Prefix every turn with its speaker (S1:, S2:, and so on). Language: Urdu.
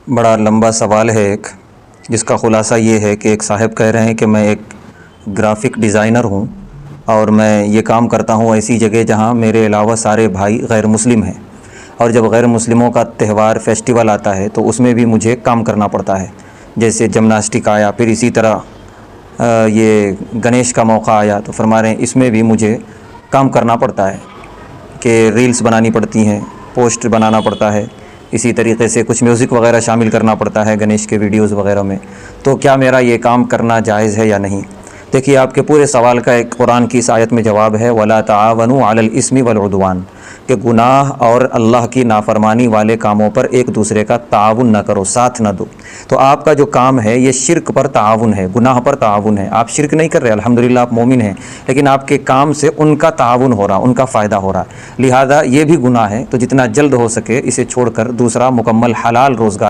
S1: بڑا لمبا سوال ہے ایک، جس کا خلاصہ یہ ہے کہ ایک صاحب کہہ رہے ہیں کہ میں ایک گرافک ڈیزائنر ہوں اور میں یہ کام کرتا ہوں ایسی جگہ جہاں میرے علاوہ سارے بھائی غیر مسلم ہیں، اور جب غیر مسلموں کا تہوار فیسٹیول آتا ہے تو اس میں بھی مجھے کام کرنا پڑتا ہے، جیسے جمناسٹک آیا، پھر اسی طرح یہ گنیش کا موقع آیا تو فرما رہے ہیں اس میں بھی مجھے کام کرنا پڑتا ہے کہ ریلز بنانی پڑتی ہیں، پوسٹ بنانا پڑتا ہے، اسی طریقے سے کچھ میوزک وغیرہ شامل کرنا پڑتا ہے گنیش کے ویڈیوز وغیرہ میں۔ تو کیا میرا یہ کام کرنا جائز ہے یا نہیں؟ دیکھیے، آپ کے پورے سوال کا ایک قرآن کی اس آیت میں جواب ہے، وَلَا تَعَاوَنُوا عَلَى الْإِثْمِ وَالْعُدْوَانِ، کہ گناہ اور اللہ کی نافرمانی والے کاموں پر ایک دوسرے کا تعاون نہ کرو، ساتھ نہ دو۔ تو آپ کا جو کام ہے یہ شرک پر تعاون ہے، گناہ پر تعاون ہے۔ آپ شرک نہیں کر رہے، الحمدللہ آپ مومن ہیں، لیکن آپ کے کام سے ان کا تعاون ہو رہا، ان کا فائدہ ہو رہا، لہذا یہ بھی گناہ ہے۔ تو جتنا جلد ہو سکے اسے چھوڑ کر دوسرا مکمل حلال روزگار